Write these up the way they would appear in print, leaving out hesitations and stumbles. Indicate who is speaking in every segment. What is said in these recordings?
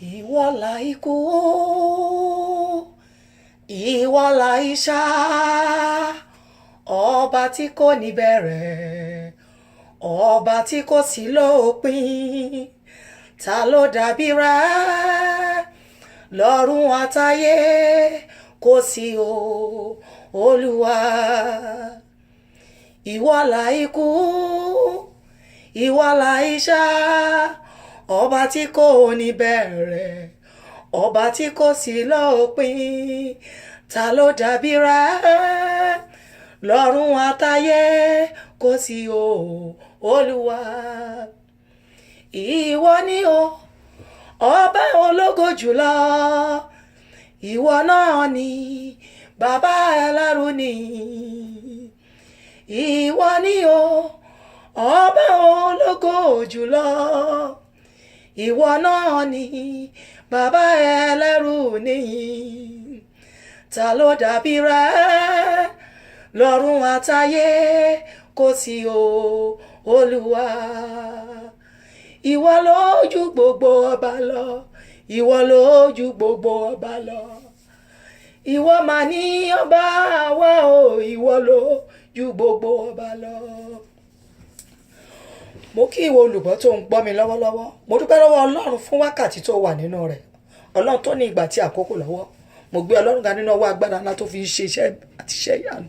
Speaker 1: Ìwọ là ikú, ìwọ là ìṣá, ọba tí kò ní bẹ̀rẹ̀, ọba tí kò sí lópin. Ta ló dàbí rẹ lọ́run àtayé? Kò sí o, Olúwa. Ìwọ là ikú, ìwọ là ìṣá, ọba tí kò ní bẹ̀rẹ̀, ọba tí kò sí lópin. Ta ló dàbí rẹ lọ́run àtayé? Kò sí o, Olúwa. Ìwọ ni o, ọba ológo jùlọ, ìwọ náà ni bàbá ẹlẹ́rù ni. Ìwọ ni o, ọba ológo jùlọ, ìwọ náà ni bàbá ẹlẹ́rù ni. Ta ló dàbí rẹ lọ́run àtayé? Kò sí o, Olúwa. Ìwọ ló ju gbogbo ọba lọ, ìwọ ló ju gbogbo ọba lọ. Ìwọ mà ní ọba wa o, ìwọ ló ju gbogbo ọba lọ. Mo kí ìwọ olùgbọ́ tó ń gbọ́ mi lọ́wọ́lọ́wọ́. Mo dúpẹ́ lọ́wọ́ Ọlọ́run fún wákàtí tó wà nínú rẹ̀. Ọlọ́run tó ní ìgbà tí àkókò lọ́wọ́. Mo gbé Ọlọ́run ga nínú ọwọ́ agbára ńlá tó fi ṣe iṣẹ́ àti iṣẹ́ ìyanu.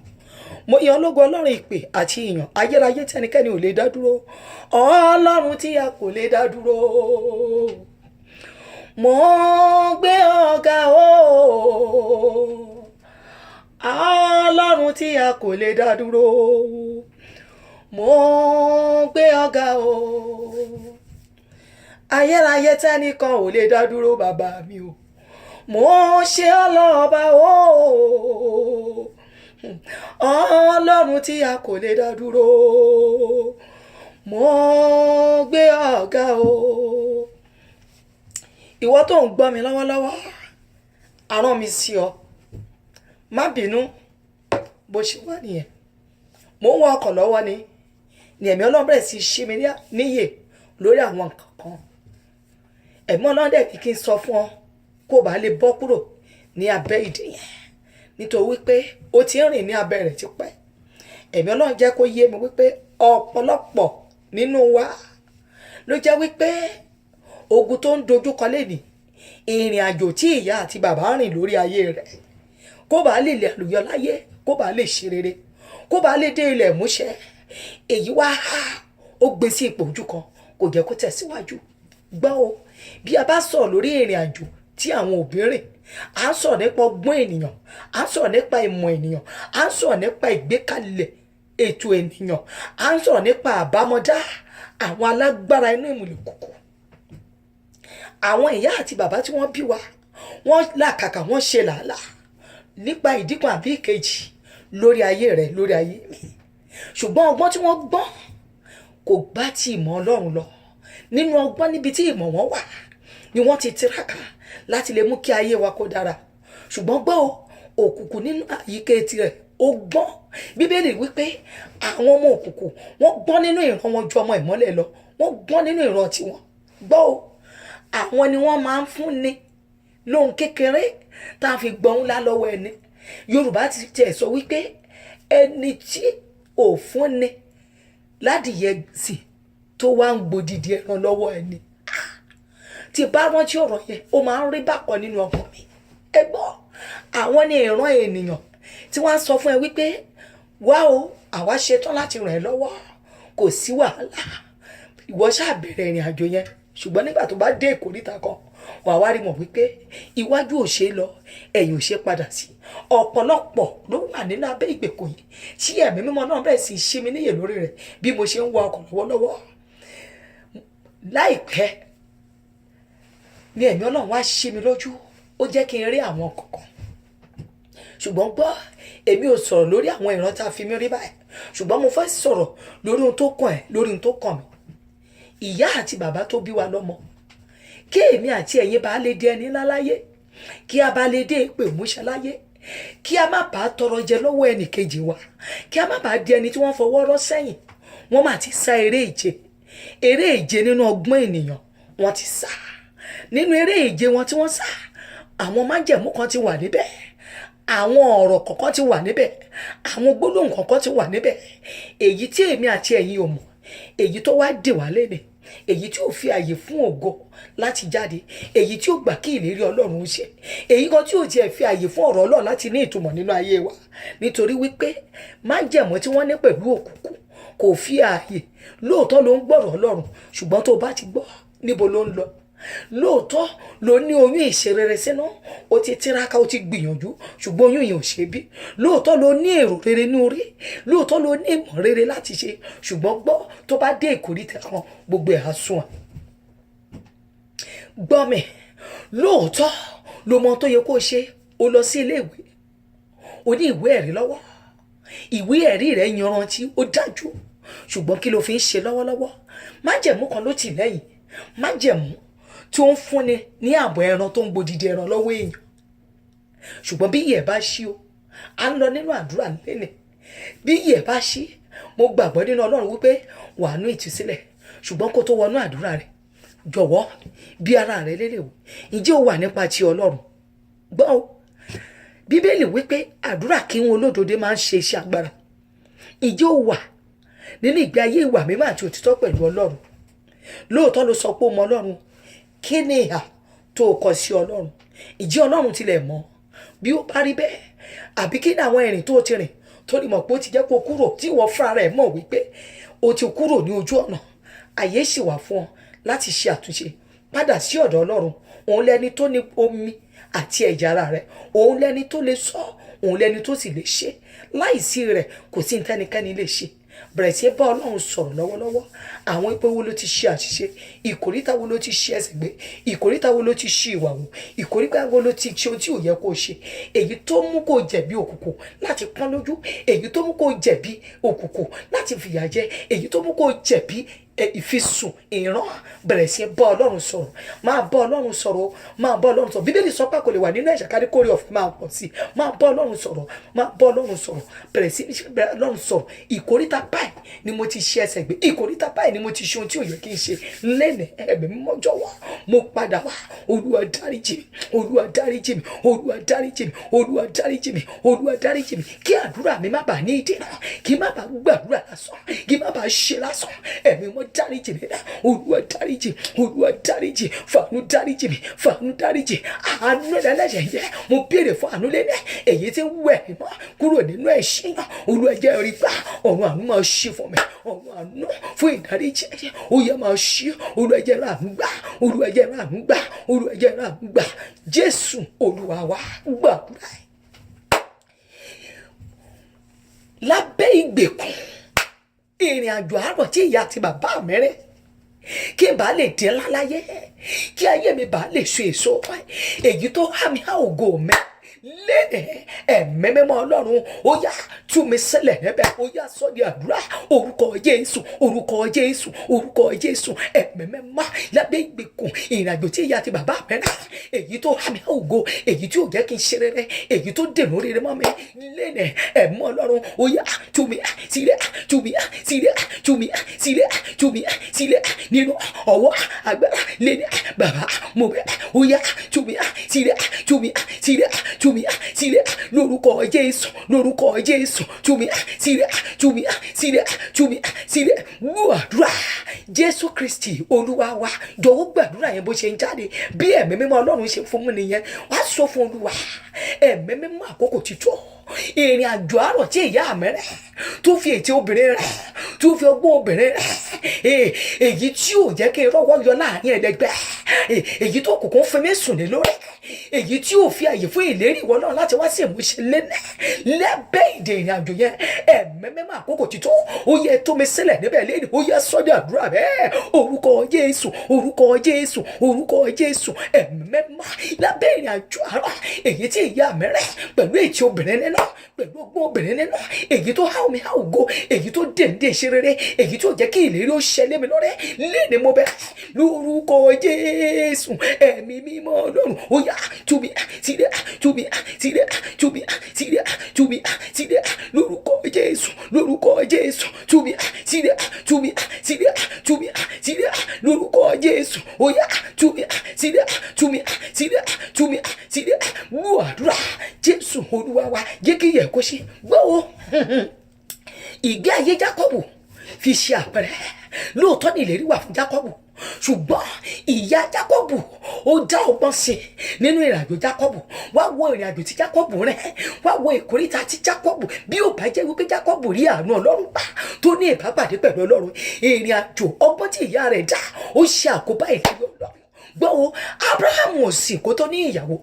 Speaker 1: Mo yan ológo Ọlọ́run ìpè àti ìyàn ayérayé tí ẹnikẹ́ni ò lè dá dúró. Ọlọ́run tí a kò lè dá dúró. Mo gbé ọ̀gá o. Ọlọ́run tí a kò lè dá dúró. Mo gbé ọ̀gá o. Ayérayé tí ẹnìkan ò lè dá dúró, bàbá mi o. Mo ṣe ọlọ́ba o. Ọlọ́run tí a kò lè dá dúró. Mo gbé ọ̀gá o. Ìwọ tó ń gbọ́ mi lọ́wọ́lọ́wọ́, a rán mi sí ọ. Má bínú bó ṣe wà nìyẹn. Mo ń wọ ọkọ̀ lọ́wọ́ ni ẹ̀mí Ọlọ́run bẹ̀rẹ̀ sí ṣí mi níyè lórí àwọn nǹkan kan. Ẹ̀mí Ọlọ́run dẹ̀ ní kí n sọ fún ọ kó bá lè bọ́ kúrò ní abẹ́ ìdè yẹn, nítorí wípé ó ti ń rìn ní abẹ́ rẹ̀ tipẹ́. Ẹ̀mí Ọlọ́run jẹ́ kó yé mi wípé ọ̀pọ̀lọpọ̀ nínú wa ló jẹ́ wípé ogun tó ń dojúkọ lẹ́nìí, ìrìn àjò tí ìyá àti bàbá rìn lórí ayé rẹ̀, kó bá lè lè àlùyọ láyé, kó bá lè ṣe rere, kó bá lè dé ilẹ̀ múṣẹ, èyí wá ó gbé sí ipò ojú kan, kò jẹ́ kó tẹ̀síwájú. Gbọ́ o, bí a bá sọ̀rọ̀ lórí ìrìn àjò tí àwọn òbí rìn, à ń sọ̀rọ̀ nípa ọgbọ́n ènìyàn, à ń sọ̀rọ̀ nípa ìmọ̀ ènìyàn, à ń sọ̀rọ̀ nípa ìgbékalẹ̀ ètò ènìyàn, à ń sọ̀rọ̀ nípa àbámọ̀dá àwọn alágbára inú ìmùlẹ̀ kùkù. Àwọn ìyá àti bàbá tí wọ́n bí wa, wọ́n làkàkà, wọ́n ṣe làálàá nípa ìdí kan àbí ìkejì lórí ayé rẹ̀, lórí ayé mi. Ṣùgbọ́n ọgbọ́n tí wọ́n gbọ́n kò bá ti ìmọ̀ Ọlọ́run lọ. Nínú ọgbọ́n níbi tí ìmọ̀ wọn wà ni wọ́n ti tiraka láti lè mú kí ayé wa kó dára. Ṣùgbọ́n gbọ́ òkùnkùn nínú àyíká tirẹ̀ ó gbọ́n. Bíbélì wípé àwọn ọmọ òkùnkùn wọ́n gbọ́n nínú ìran wọn ju ọmọ ìmọ́lẹ̀ lọ. Wọ́n gbọ́n nínú ìran tiwọn. Gbọ́ àwọn ni wọ́n máa ń fúnni lóhun kékeré tá a fi gbọ́n ńlá lọ́wọ́ ẹni. Yorùbá ti tiẹ̀ sọ wípé ẹni tí ò fúnni ládìyẹ sí tó wá ń gbòdìdì ẹran lọ́wọ́ ẹni. Tí bá rántí ọ̀rọ̀ yẹn, ó máa ń rí bákan nínú ọkàn mi. Ẹ gbọ́, àwọn ni ìran ènìyàn tí wọ́n á sọ fún ẹ wípé wá o, àwa ṣetán láti ràn ẹ́ lọ́wọ́, kò sí wàhálà, ìwọ ṣáà bẹ̀rẹ̀ ìrìn àjò yẹn. Ṣùgbọ́n nígbà tó bá dé ìkóríta kan, wà wá rí mọ̀ wípé iwájú ò ṣe lọ, ẹ̀yìn ò ṣe padà sí. Ọ̀pọ̀lọpọ̀ ló wà nínú abẹ́ ìgbèkùn yìí tí ẹ̀mí mímọ́ náà bẹ̀rẹ̀ sí ṣí mi níyè lórí rẹ̀ bí mo ṣe ń wa ọkọ̀ lọ́wọ́lọ́wọ́. Láìpẹ́ ni ẹ̀mí Ọlọ́run wá ṣí mi lójú, ó jẹ́ kí n rí àwọn kọ̀ọ̀kan. Ṣùgbọ́n gbọ́, èmi ò sọ̀rọ̀ lórí àwọn ìran tá a fi mí rí báyìí, ṣùgbọ́n mo fẹ́ sọ̀rọ̀ lórí ohun tó kàn ẹ́, lórí ohun tó kàn mí. Ìyá àti bàbá tó bí wa lọ́mọ, kí èmi àti ẹ̀yin bá lè dé ẹni ńlá láyé, kí a bá lè dé ìpè múṣẹ láyé, kí a má bàa tọrọ jẹ lọ́wọ́ ẹnì kejì wa, kí a má bàa di ẹni tí wọ́n fọwọ́ rọ́ sẹ́yìn. Wọ́n mà ti sá eré ìje nínú ọgbọ́n ènìyàn, wọ́n ti sá nínú eré ìje wọn tí wọ́n sá, àwọn májẹ̀mú kan ti wà níbẹ̀, àwọn ọ̀rọ̀ kọ̀ọ̀kan ti wà níbẹ̀, àwọn gbólóhùn kọ̀ọ̀kan ti wà níbẹ̀, èyí tí èmi àti ẹ̀yin ò mọ̀, èyí tó wá dè wá lẹ́nu, èyí tí ò fi àyè fún ògo láti jáde, èyí tí ò gbà kí ìlérí Ọlọ́run ṣẹ, èyí kan tí ò tiẹ̀ fi àyè fún ọ̀rọ̀ Ọlọ́run láti ní ìtumọ̀ nínú ayé wa, nítorí wípé májẹ̀mú tí wọ́n ní pẹ̀lú òkùnkùn kò fi ààyè. Lóòótọ́ ló ń gbọ́rọ̀ Ọlọ́run, ṣùgbọ́n tó bá ti gbọ́, níbo ló ń lọ? Lóòótọ́ ló ní oyún ìṣerere sínú, ó ti tiraka, ó ti gbìyànjú, ṣùgbọ́n oyún yẹn ò ṣe bí. Lóòótọ́ ló ní èrò rere ní orí, lóòótọ́ ló ní ìmọ̀ rere láti ṣe, ṣùgbọ́n gbọ́, tó bá dé ìkórìtà kan, gbogbo ẹ̀ á sún à. Gbọ́ mi, lóòótọ́ ló mọ tó yẹ kó ṣe, ó lọ sí ilé ìwé, ó ní ìwé ẹ̀rí lọ́wọ́, ìwé ẹ̀rí rẹ̀ yanrantí, ó dájú, ṣùgbọ́n kí ló fi ń ṣe lọ́wọ́lọ́wọ́? Májẹ̀mú kan ló tì lẹ́yìn, májẹ̀mú tí ó ń fúnni ní ààbò ẹran tó ń gbòdìdì ẹran lọ́wọ́ èèyàn. Ṣùgbọ́n bí ìyẹ̀ bá ṣí o, à ń lọ nínú àdúrà lẹ́nìí, bí ìyẹ̀ bá ṣí, mo gbàgbọ́ nínú Ọlọ́run wípé wà á nú ìtúsílẹ̀, ṣùgbọ́n kó tó wọnú àdúrà rẹ̀, jọ̀wọ́ bí ara rẹ̀ lélẹ̀ wò, ǹjẹ́ ó wà nípa ti Ọlọ́run? Gbọ́ o, Bíbélì wípé àdúrà kí wọn olódodo máa ń ṣe iṣẹ́ agbára. Ǹjẹ́ ó wà nínú ìgbé ayé ìwà mímọ́ àti òtítọ́ pẹ̀lú Ọlọ́run? Lóòótọ́ ló sọ pé ó mọ Ọlọ́run, kí ni ìhà tó kọ sí Ọlọ́run? Ǹjẹ́ Ọlọ́run tilẹ̀ mọ̀? Bí ó bá rí bẹ́ẹ̀, àbí kí ni àwọn ìrìn tó ti rìn tó ní mọ̀ pé ó ti jẹ́ kó kúrò, tí wọ́n fúnra rẹ̀ mọ̀ wípé ó ti kúrò ní ojú ọ̀nà? Àyè sì wà fún ọ láti ṣe àtúnṣe, padà sí ọ̀dọ̀ Ọlọ́run. Òun lẹni tó ní omi àti ẹ̀jẹ̀ ara rẹ̀, òun lẹni tó lè sọ, òun lẹni tó sì lè ṣe. Láìsí rẹ̀ kò sí ntẹ́nikẹ́ni lè ṣe. Bẹ̀rẹ̀ sí bá Ọlọ́run sọ̀rọ̀ lọ́wọ́lọ́wọ́. Àwọn ipò wo ló ti ṣe àṣìṣe? Ìkòríta wo ló ti ṣe ẹsẹ̀ gbé? Ìkòríta wo ló ti ṣe ìwà wò? Ìkòríta wo ló ti ṣe ohun tí ò yẹ kó ṣe? Èyí tó mú kó jẹ̀bi òkùnkùn láti pọ́n lójú, èyí tó mú kó jẹ̀bi òkùnkùn láti fìyà jẹ, èyí tó mú kó jẹ̀bi ìfisùn ìran. Bẹ̀rẹ̀ sí bá Ọlọ́run sọ̀rọ̀, máa bá Ọlọ́run sọ̀rọ̀, máa bá Ọlọ́run sọ̀rọ̀. Bíbélì sọ pé kò lè wà nínú ẹ̀ṣẹ̀ kárí kórè ọ̀fẹ́ máa pọ̀ sí. Máa bá Ọlọ́run sọ̀rọ̀, máa bá Ọlọ́run sọ̀rọ̀, bẹ̀rẹ̀ sí bá Ọlọ́run sọ̀rọ̀. Ìkòríta báyìí ni mo ti ṣe ẹsẹ̀ gbé, ìkòríta báyìí ni mo ti ṣe ohun tí ò yẹ kí n ṣe. Lẹ́nìí ẹ̀bẹ̀ mi mọ́jọ́ wá, mo padà wá. Olúwa dáríjì mi, Olúwa dáríjì mi, Olúwa dáríjì mi, Olúwa dáríjì mi, Olúwa dáríjì mi. Kí àdúrà mi má bàa ní ìdènà, kí má bàa gbàdúrà lásán, kí má bàa ṣe lásán. Ẹ̀mí mọ́ dáríjì mi náà, Olúwa dáríjì, Olúwa dáríjì, fàánú dáríjì mi, fàánú dáríjì. Àánú ẹlẹ́ṣẹ̀ yẹ, mo béèrè fún àánú lẹ́nìí, èyí tí ń wẹ̀ mí mọ́ kúrò nínú ẹ̀ṣẹ̀ náà. Olúwa jẹ́ rí gbà, ọ̀run àánú máa ṣí fún mi, ọ̀run àánú fún ìdáríjì ẹ̀ṣẹ̀, ó yẹ máa ṣí. Olúwa jẹ́ ráàánú gbà, Olúwa jẹ́ ráàánú gbà, Olúwa jẹ́ ráàánú gbà. Jésù Olúwa wa gbàdúrà. Lábẹ́ ìgbèkùn ìrìn àjò àárọ̀ tí ìyá àti bàbá mi rìn, kí n bá lè dín láláyé, kí ayé mi bá lè so èso, èyí tó há mi há ògo mi lẹ́nìí. Ẹ̀mí mímọ́ Ọlọ́run, ó yá tú mi sílẹ̀ níbẹ̀, ó yá sọ di àdúrà. Orúkọ Jésù, orúkọ Jésù, orúkọ Jésù. Ẹ̀mí mímọ́ lábẹ́ ìgbèkùn ìrìnàjò tí ìyá àti bàbá mi rà, èyí tó há mi há ògo, èyí tí ò jẹ́ kí n ṣe rere, èyí tó dènà rere mọ́ mi lẹ́nìí. Ẹ̀mí Ọlọ́run, ó yá tú mi sílẹ̀, tú mi sílẹ̀, tú mi sílẹ̀, tú mi sílẹ̀ nínú ọwọ́ agbára lẹ́nìí. Bàbá mo bẹ̀, ó yá tú mi sílẹ̀, tú mi sílẹ̀, tú mi sílẹ̀ lórúkọ Jésù, lórúkọ Jésù. Tú mi sílẹ̀, tú mi sílẹ̀, tú mi sílẹ̀. Gbàdúrà. Jésù Kristi Olúwa wa, jọ̀wọ́ gbàdúrà yẹn bó ṣe ń jáde, bí ẹ̀mí mímọ́ Ọlọ́run ṣe fún mi nìyẹn. Wàá sọ fún Olúwa, ẹ̀mí mímọ́ àkókò ti tó. Ìrìn àjò àárọ̀ tí ìyá mi rẹ̀ tó fi ètè obìnrin rẹ̀, tó fi ọgbọ́n obìnrin rẹ̀, èyí tí ò jẹ́ kí n rọ́wọ́ yọ láàrin ẹlẹgbẹ́, èyí tó kùkùn fi mí sùn lé lórí, èyí tí ò fi àyè fún ìlérí ìwọ náà láti wá sí ìmúṣẹ lẹ́bẹ̀ ìdè ìrìn àjò yẹn. Ẹ̀mí mímọ́ àkókò ti tó, ó yẹ tó mi sílẹ̀ níbẹ̀ lẹ́nu, ó yẹ sọ́jà àdúrà bẹ́ẹ̀. Orúkọ Jésù, orúkọ Jésù, orúkọ Jésù. Ẹ̀mí mímọ́ lábẹ́ ìrìn àjò àárọ̀, èyí tí ìyá mi rẹ̀ pẹ̀lú ètè obìnrin nínú, pẹ̀lú ọgbọ́n obìnrin nínú, èyí tó há omi há ògo, èyí tó dèndé ṣe rere, èyí tó jẹ́ kí ìlérí ó ṣẹlẹ̀ mi lọ́rẹ́ lẹ́ni mo bẹ̀ lórúkọ Jésù. Ẹ̀mí mímọ́ Ọlọ́run, ó yá tú mi sílẹ̀, tú mi sílẹ̀, tú mi sílẹ̀, tú mi sílẹ̀ lórúkọ Jésù. Jésù lórúkọ Jésù túmi sílẹ̀ túmi sílẹ̀ túmi sílẹ̀ lórúkọ Jésù ó yá túmi sílẹ̀ túmi sílẹ̀ túmi sílẹ̀ gbọ́ àdúrà Jésù Olúwa wa jẹ́ kí yẹ kó ṣe gbọ́ o ìgbé ayé Jákọ́bù fi ṣe àpẹẹrẹ lóòótọ́ ni ìlérí wà fún Jákọ́bù ṣùgbọ́n ìyá Jákọ́bù ó dá ọgbọ́n sí nínú ìrìnàjò Jákọ́bù wá wo ìrìnàjò tí Jákọ́bù rẹ̀ wá wo ìkórìtà tí Jákọ́bù bí ó bá jẹ́ wípé Jákọ́bù rí àánú Ọlọ́run gbà tó ní ìbápàdé pẹ̀lú Ọlọ́run ìrìnàjò ọgbọ́n tí ìyá rẹ̀ dá ó ṣe àkóbá ìlérí Ọlọ́run gbọ́ o Abrahamu ò sì kó tó ní ìyàwó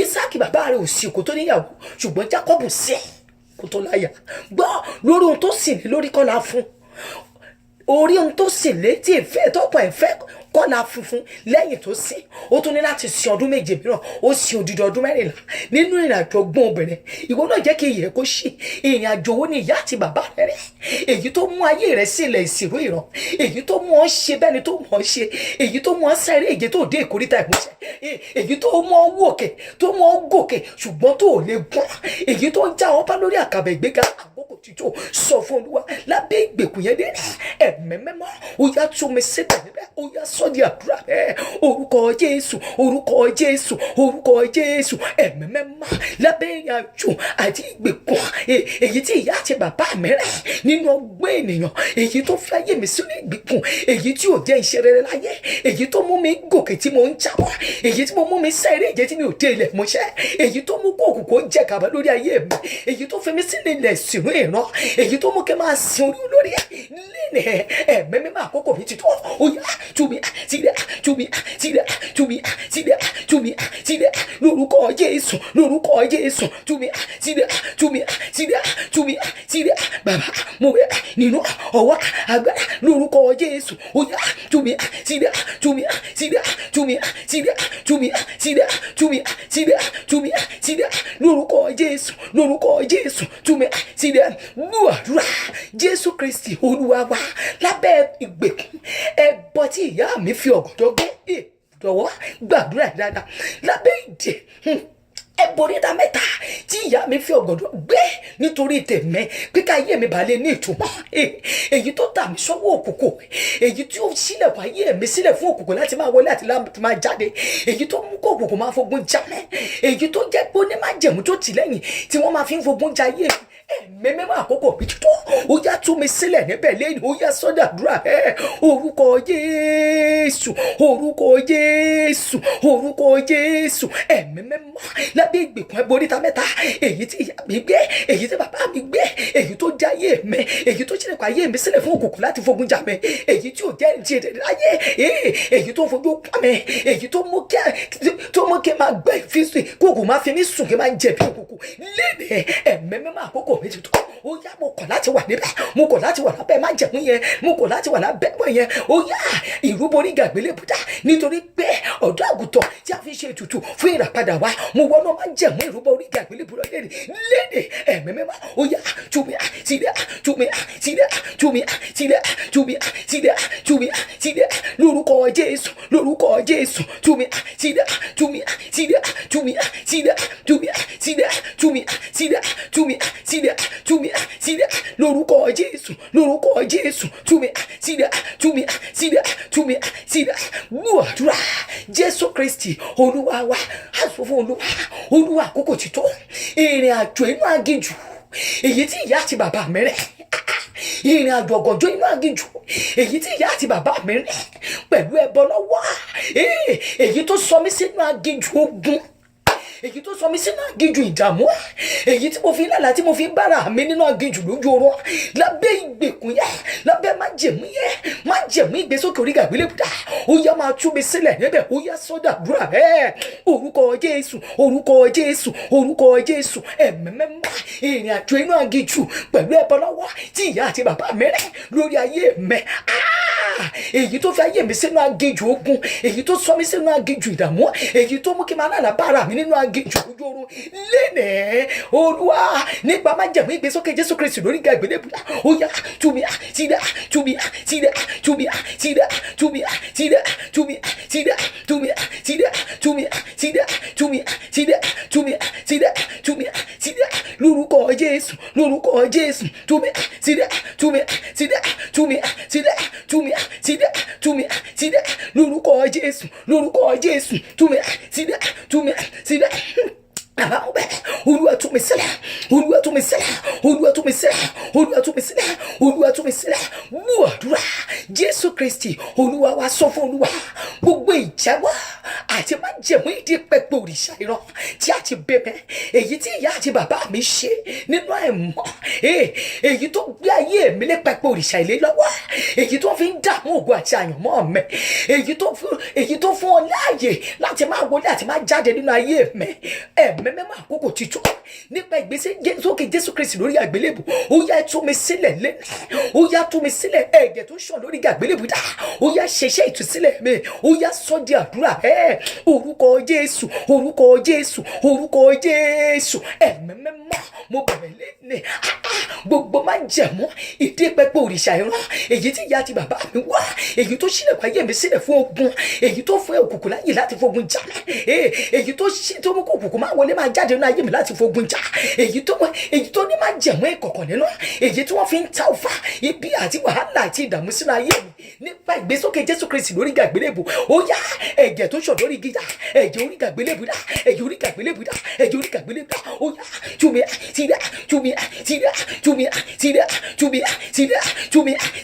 Speaker 1: Isaac bàbá rẹ̀ ò sì kó tó ní ìyàwó ṣùgbọ́n Jákọ́bù sí kó tó láyà gbọ́ lórí ohun tó sì ní lórí kọ́lá fún orí ohun tó sì létí ìfẹ́ tọ́pọ̀ ìfẹ́ kọ́lá funfun lẹ́yìn tó sìn ó tún ní láti sin ọdún méje mìíràn ó sin odidi ọdún 14 nínú ìrìnàjò ọgbọ́n obìnrin ìwọ náà jẹ́ kí ìyẹ kó ṣe ìrìnàjò wo ni ìyá àti bàbá rẹ̀ èyí tó mú ayé rẹ̀ sílẹ̀ ìsìnrú ìran èyí tó mú ọ ṣe bẹ́ni tó mú ọ ṣe èyí tó mú ọ sáré èyí tó dé ìkórìtà ìmúṣẹ èyí tó mú ọ wòkè tó mú ọ gòkè ṣùgbọ́n tó lè gbọ́n èyí tó ń já ọ bá lórí àkàbà ìgbéga àkókò títò sọ fún Olúwa lábẹ́ ìgbèkùn yẹn dé ẹ̀mẹ́mẹ́mọ́ ó yá tún mi síbẹ̀ níbẹ̀ ó yá sọ́dí àdúrà bẹ́ẹ̀ orúkọ Jésù orúkọ Jésù orúkọ Jésù ẹ̀mẹ́mẹ́mọ́ lábẹ́ ìrìnàjò àti ìgbèkùn èyí tí ìyá àti bàbá mi rẹ̀ nínú ọgbọ́n ènìyàn èyí tó fi ayé mi sínú ìgbèkùn èyí tí ò jẹ́ iṣẹ́ rere láyé èyí tó mú mi gòkè tí mo ń jábọ̀ èyí tí mo mú mi sáré èjẹ́ tí mi ò dé ilẹ̀ mọ́ṣẹ́ èyí tó mú kó òkùnkùn jẹ gàba lórí ayé mi èyí tó fi mi sínú ilẹ̀ sínú ìran èyí tó mú kí n máa sin orí olórí lẹ́nì ẹ̀mẹ́mẹ́mọ́ àkókò mi ti tó ó yá túmi sílẹ̀ túmi sílẹ̀ túmi sílẹ̀ túmi sílẹ̀ lórúkọ Jésù lórúkọ Jésù túmi sílẹ̀ túmi sílẹ̀ túmi sílẹ̀ bàbá mo wẹ̀ nínú ọwọ́ agbára lórúkọ Jésù ó yá túmi sílẹ̀ túmi sílẹ̀ túmi sílẹ̀ túmi sílẹ̀ túmi sílẹ̀ túmi sílẹ̀ lórúkọ Jésù lórúkọ Jésù túmi sílẹ̀ gbàdúrà Jésù Kristi Olúwa wa lábẹ́ ìgbèkùn ẹbọ tí ìyá mi fi ọ̀gọ̀dọ̀ gbé dọ̀wọ́ gbàdúrà dáadáa lábẹ́ ìdè ẹbọ oríta mẹ́ta tí ìyá mi fi ọ̀gọ̀dọ̀ gbé nítorí tèmi pé ká ayé mi balẹ̀ ní ìtumọ̀ èyí tó tà mí sọ́wọ́ òkùnkùn èyí tí ó sílẹ̀ fún ayé mi sílẹ̀ fún òkùnkùn láti máa wọlé àti láti máa jáde èyí tó mú kó òkùnkùn máa fogun já mẹ́ èyí tó jẹ́ pé ó ní máa jẹ̀mú tó tì lẹ́yìn tí wọ́n máa fi ń fogun já ayé mi ẹ̀mẹ́mẹ́mọ́ àkókò bí títọ́ ó yá tú mi sílẹ̀ níbẹ̀ lẹ́yìn ó yá sọ́dà àdúrà orúkọ Jésù orúkọ Jésù orúkọ Jésù ẹ̀mẹ́mẹ́mọ́ lábẹ́ ìgbèkùn ẹbọ oríta mẹ́ta èyí tí ìyá mi gbé èyí tí bàbá mi gbé èyí tó já ayé mi èyí tó ṣílẹ̀kùn ayé mi sílẹ̀ fún òkùnkùn láti fogun jà mí èyí tí ò jẹ́ ìjì láyé èyí tó fojú pa mí èyí tó mú kí máa gbẹ́ ìfísùn kókò máa fi mí sùn kí máa jẹ̀bi òkùnkùn lẹ́nu ẹ̀mẹ́mẹ́mọ́ àkókò mi ti tó ó yá mo kọ̀ láti wà níbẹ̀ mo kọ̀ láti wà lábẹ́ májẹ̀mú yẹn mo kọ̀ láti wà lábẹ́ mọ́ yẹn ó yá ìrúbọ oníga àgbélébùdá nítorí pé ọ̀dọ́ àgùntàn tí a fi ṣe ètùtù fún ìràpadà wa mo wọnú májẹ̀mú ìrúbọ oníga àgbélébùdá lẹ́nì ẹ̀mẹ́mẹ́mọ́ ó yá túmi sílẹ̀ túmi sílẹ̀ túmi sílẹ̀ túmi sílẹ̀ túmi sílẹ̀ lórúkọ Jésù lórúkọ Jésù túmi sílẹ̀ túmi sílẹ̀ túmi sílẹ̀ túmi sílẹ̀ túmi sílẹ̀ túmi sílẹ̀ túmi sílẹ̀ lórúkọ Jésù lórúkọ Jésù túmi sílẹ̀ túmi sílẹ̀ túmi sílẹ̀ gbàdúrà Jésù Kristi Olúwa wa àsọ fún Olúwa àkókò ti tó ìrìn àjò inú aginjù èyí tí ìyá àti bàbá mi rẹ̀ ìrìn àjò ọ̀gànjọ́ inú aginjù èyí tí ìyá àti bàbá mi rẹ̀ pẹ̀lú ẹbọ lọ́wọ́ èyí tó sọ mí sínú aginjù ogun èyí tó sọ mí sínú aginjù ìdààmú èyí tí mo fi lálàá tí mo fi bára mi nínú aginjù lójú oorun lábẹ́ ìgbèkùn yẹn lábẹ́ májẹ̀mú ìgbésókè orí àgbélébùdá ó yá máa tú mi sílẹ̀ níbẹ̀ ó yá sọ́dà àdúrà orúkọ Jésù orúkọ Jésù orúkọ Jésù ẹ̀mẹ́mẹ́mọ́ ìrìn àjò inú aginjù pẹ̀lú ẹbọ lọ́wọ́ tí ìyá àti bàbá mi rẹ̀ lórí ayé mi èyí tó fi ayé mi sínú aginjù ogun èyí tó sọ mí sínú aginjù ìdààmú èyí tó mú kí n máa lálàá bára mi nínú aginjù ojú oorun lẹ́nẹ̀ẹ́ Olúwa nípa májẹ̀mú ìgbésókè Jésù Kristi lórí ìgbà ìgbélébùdá ó yá túmi sílẹ̀ túmi sílẹ̀ túmi sílẹ̀ túmi sílẹ̀ túmi sílẹ̀ túmi sílẹ̀ túmi sílẹ̀ túmi sílẹ̀ túmi sílẹ̀ túmi sílẹ̀ lórúkọ Jésù Jésù lórúkọ Jésù tú mi sílẹ̀ tú mi sílẹ̀ tú mi sílẹ̀ tú mi sílẹ̀ tú mi sílẹ̀ lórúkọ Jésù tú mi sílẹ̀ tú mi sílẹ̀. Olúwa tú mi sílẹ̀, Olúwa tú mi sílẹ̀, Olúwa tú mi sílẹ̀, Olúwa tú mi sílẹ̀, Olúwa tú mi sílẹ̀. Mú àdúrà Jésù Kristi Olúwa wa sọ fún Olúwa gbogbo ìjáwọ́ àti má jẹ̀mú ìdí pẹpẹ òrìṣà irọ́ tí a ti bẹ̀bẹ̀ èyí tí ìyá àti bàbá mi ṣe nínú àìmọ̀ èyí tó gbé ayé mi lé pẹpẹ òrìṣà ilé lọ́wọ́ èyí tó fi ń dààmú ògo àti àyànmọ́ mi èyí tó fún ọ láàyè láti máa wọlé àti máa jáde nínú ayé mi mẹ́mẹ́ àkókò títọ́ nípa ìgbésẹ̀ sókè Jésù Kristi lórí àgbélébù ó yá tú mi sílẹ̀ lẹ́nà ó yá tú mi sílẹ̀ ẹ̀jẹ̀ tó ṣàn lórí àgbélébù dá ó yá ṣẹṣẹ́ ìtúsílẹ̀ mi ó yá sọ di àdúrà orúkọ Jésù orúkọ Jésù orúkọ Jésù ẹ̀mẹ́mẹ́ mo bẹ̀rẹ̀ lẹ́nà gbogbo máa ń jẹ̀mọ́ ìdí pẹpẹ òrìṣà ìran èyí tí ìyá àti bàbá mi wá èyí tó ṣílẹ̀kùn ayé mi sílẹ̀ fún ogun èyí tó fún òkùnkùn láyè láti fogun jà èyí tó mú kó òkùnkùn máa wọlé máa jáde nínú ayé mi láti fogun jà èyí tó ní máa jẹ̀mọ́ ìkọ̀kọ̀ nínú èyí tí wọ́n fi ń ta ọfà ibi àti wàhálà àti ìdààmú sínú ayé mi nípa ìgbésókè Jésù Kristi lórí àgbélébù ó yá ẹ̀jẹ̀ tó ṣàn lórí gíga ẹ̀jẹ̀ orí àgbélébù dá ẹ̀jẹ̀ orí àgbélébù dá ẹ̀jẹ̀ orí àgbélébù dá ó yá túmi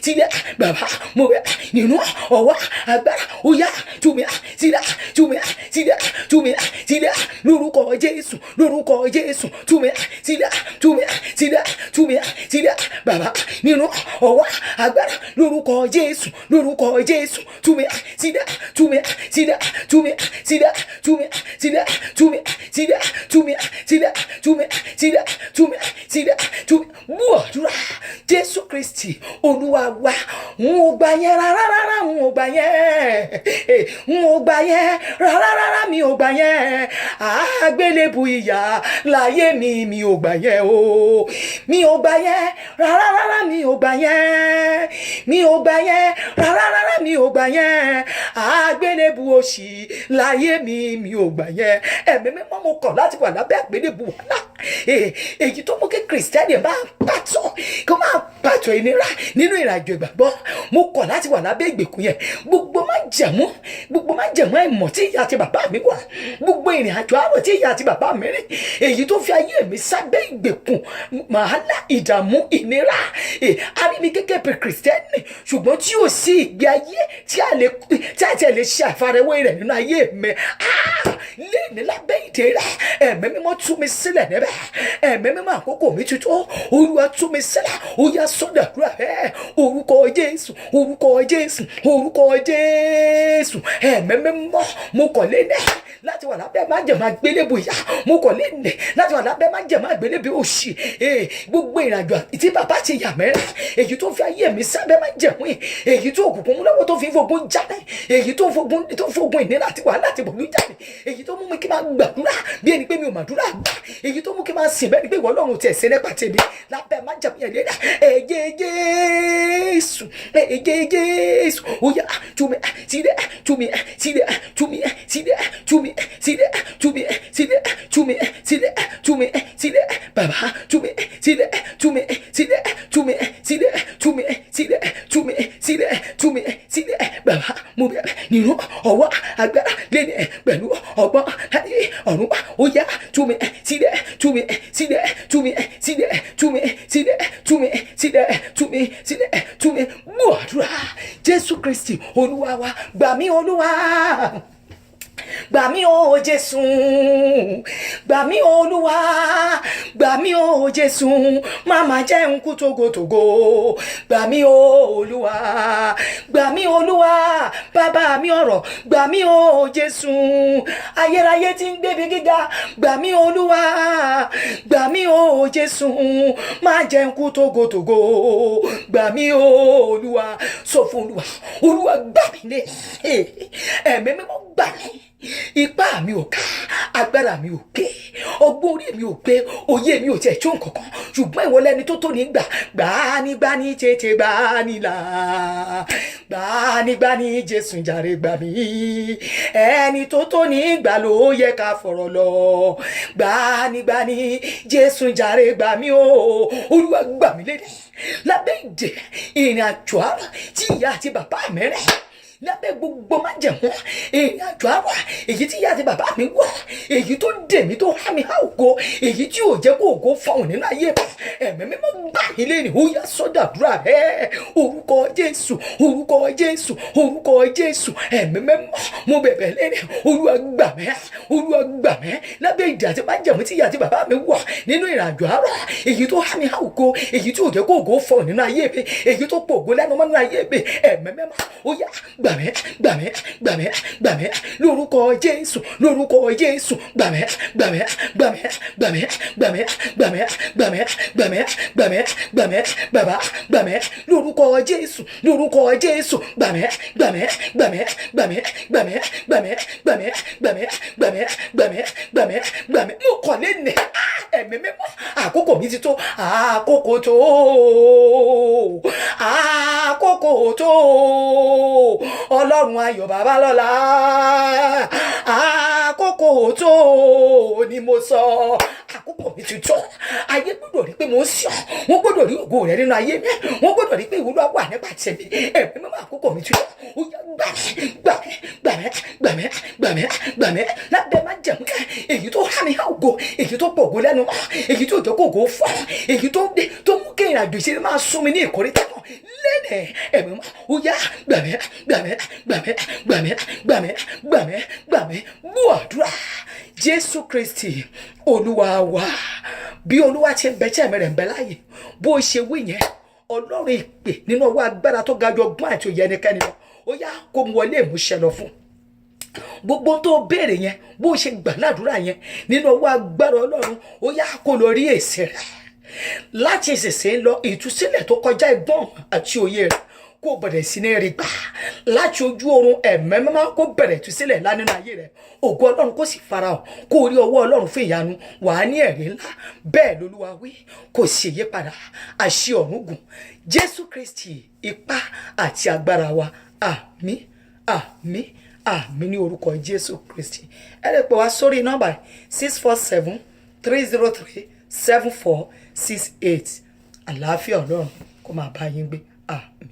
Speaker 1: tílẹ̀ bàbá mo bẹ̀ nínú ọwọ́ agbára ó yá túmi tílẹ̀ lórúkọ Jésù túmi tílẹ̀ bàbá nínú ọwọ́ agbára lórúkọ Jésù túmi tílẹ̀ mú àdúrà Jésù Kristi Olúwa wa n ò gbà yẹn rárá n ò gbà yẹn rárá mi ò gbà yẹn àgbélébù ìyà láyé mi ò gbà yẹn o mi ò gbà yẹn rárá mi ò gbà yẹn mi ò gbà yẹn rárá mi ò gbà yẹn àgbélébù òṣì láyé mi ò gbà yẹn ẹ̀mí mímọ́ mo kọ̀ láti wà lábẹ́ àgbélébù wàhálà èyí tó mú kí Kristẹni máa pàtó ìnira nínú ìrìnàjò ìgbàgbọ́ mo kọ̀ láti wà lábẹ́ ìgbèkùn yẹn gbogbo má jẹ̀mú ìmọ̀ tí ìyá àti bàbá mi wà gbogbo ìrìnàjò àárọ̀ tí ìyá àti bàbá mi rìn èyí tó fi ayé mi sábẹ́ ìgbèkùn wàhálà ìdààmú ìnira arími gẹ́gẹ́ bí Kristẹni ṣùgbọ́n tí ò sí ìgbé ayé tí a ti lè ṣe àfarawé rẹ̀ nínú ayé mi lẹ́ni lábẹ́ ìdẹ́ra ẹ̀mí mímọ́ tú mi sílẹ̀ níbẹ̀ ẹ̀mí mímọ́ àkókò mi tuntun Olúwa tú mi sílẹ̀ ó yá sọ́dọ̀ àdúrà orúkọ Jésù ẹ̀mí mímọ́ mo kọ̀ lẹ́nẹ̀ láti wà lábẹ́ májẹ̀mú àgbélébù ìyà mo kọ̀ lẹ́nẹ̀ láti wà lábẹ́ májẹ̀mú àgbélébù òṣì gbogbo ìrìnàjò tí bàbá ti yà mẹ́rin èyí tó fi ayé mi sábẹ́ májẹ̀mú èyí tó òkùnkùn mú lọ́wọ́ tó fi fogun jáde èyí tó fogun ìnira àti wàhálà àti bọ̀lú jáde èyí tó mú mi kí n máa gbàdúrà bí ẹni pé mi ò màdúrà gbà èyí tó mú kí n máa sìn bẹ́ẹ̀ ni pé ìwọ Ọlọ́run ti ẹ̀sẹ̀ nípa tèmi lábẹ́ májẹ̀mú yẹn lẹ́dà ẹ̀jẹ̀ Jésù ó yá túmi sílẹ̀ bàbá túmi sílẹ̀ bàbá mo bẹ̀ nínú ọwọ́ agbára lẹ́nu pẹ̀lú ọgbọ́n láyé ọ̀run ó yá túmi sílẹ̀ mú àdúrà Jésù Kristi Olúwa wa gbà mí Olúwa gbà mí o Jésù gbà mí Olúwa gbà mí o Jésù má mà jẹ́ n kú tógótógó gbà mí o Olúwa gbà mí Olúwa bàbá mi ọ̀rọ̀ gbà mí o Jésù ayérayé tí ń gbé mi gíga gbà mí Olúwa gbà mí o Jésù má jẹ́ n kú tógótógó gbà mí o Olúwa sọ fún Olúwa gbà mí lé ẹ̀mí mímọ́ gbà mí ipá mi ò ká agbára mi ò gbé, ọgbọ́n orí mi ò gbé, òye mi ò tiẹ̀ tó nǹkan kan, ṣùgbọ́n ìwọ lẹni tó tó ní gbani tètè gbani là, gbani Jésù jàre gbà mí, ẹni tó tó ní gbà ló yẹ ká fọ̀rọ̀ lọ, gbani Jésù jàre gbà mí o, Olúwa gbà mí lédè lábẹ́ ìdè ìrìn àjò àrà tí ìyá àti bàbá mi rẹ̀, lábẹ́ gbogbo májẹ̀mú ìrìn àjò àrà èyí tí ìyá àti bàbá mi wà, èyí tó dè mí tó há mi há ògo, èyí tí ò jẹ́ kó ògo fọhùn nínú ayé mi, ẹ̀mí mímọ́ gbà mí lẹ́nu ó yá sọ́dàdúrà ẹ̀, orúkọ Jésù, orúkọ Jésù, orúkọ Jésù, ẹ̀mí mímọ́ mo bẹ̀bẹ̀ lẹ́nu, Olúwa gbà mí, Olúwa gbà mí lábẹ́ ìdè àti májẹ̀mú tí ìyá àti bàbá mi wà nínú ìrìn àjò àrà, èyí tó há mi há ògo, èyí tí ò jẹ́ kó ògo fọhùn nínú ayé mi, èyí tó pọ̀ ògo lẹ́nu mọ́ nínú ayé mi, ẹ̀mí mímọ́ ó yá gbàmẹ́ lórúkọ Jésù, lórúkọ Jésù, gbàmẹ́ bàbá, gbàmẹ́ lórúkọ Jésù, lórúkọ Jésù, gbàmẹ́ mo kàn lé nẹ̀ ẹ̀mí mímọ́, àkókò mi ti tó, àkókò tó Ọlọ́run ayọ̀ babalọ́lá, àkókò tó ni mo sọ, àkókò mi ti tó, ayé gbọ́dọ̀ rí pé mo ń sọ, wọ́n gbọ́dọ̀ rí ògo rẹ̀ nínú ayé mi, wọ́n gbọ́dọ̀ rí pé ìwúlò wà nípa tèmi, ẹ̀mí mímọ́ àkókò mi ti tó, ó yá gbàmẹ́ lábẹ́ má jẹ̀mú èyí tó há mi há ògo, èyí tó pọ̀ ògo lẹ́nu, èyí tó jẹ́ kó ògo fọ́, èyí tó mú kí ìrìn àjò ìṣeré máa sún mi ní ìkórìtà náà lẹ́nẹ̀, ẹ̀mí mímọ́ ó yá gbàmẹ́ gbọ́ àdúrà Jésù Kristi Olúwa wa, bí Olúwa ti ń bẹ tí ẹ̀mí rẹ̀ ń bẹ láàyè, bó ṣe wí yẹn Ọlọ́run ìpè nínú ọwọ́ agbára tó ga jù ọgbọ́n àti òye ẹnikẹ́ni lọ, ó yá kó mu wọlé ìmúṣẹ lọ fún gbogbo tó béèrè yẹn, bó ṣe gbà ládùúrà yẹn nínú ọwọ́ agbára Ọlọ́run, ó yá kó lọ rí èsì rẹ̀ láti ìsinsìnyí lọ, ìtúsílẹ̀ tó kọjá ìgbọ́n àti òye rẹ̀ kó bẹ̀rẹ̀ sí ní rí gbà láti ojú oorun, ẹ̀mí mímọ́ kó bẹ̀rẹ̀ ìtúsílẹ̀ ńlá nínú ayé rẹ̀, ògo Ọlọ́run kó sì farahàn, kó rí ọwọ́ Ọlọ́run fún ìyanu, wà á ní ẹ̀rí ńlá, bẹ́ẹ̀ lolúwa wí, kò sì yípadà, àṣẹ ọ̀run gùn, Jésù Kristi ipá àti agbára wa, àmín ní orúkọ Jésù Kristi. ẹ lè pè wá sórí nọ́mbà 647-303-7468, àlàáfíà Ọlọ́run kó máa bá yín gbé, àmín.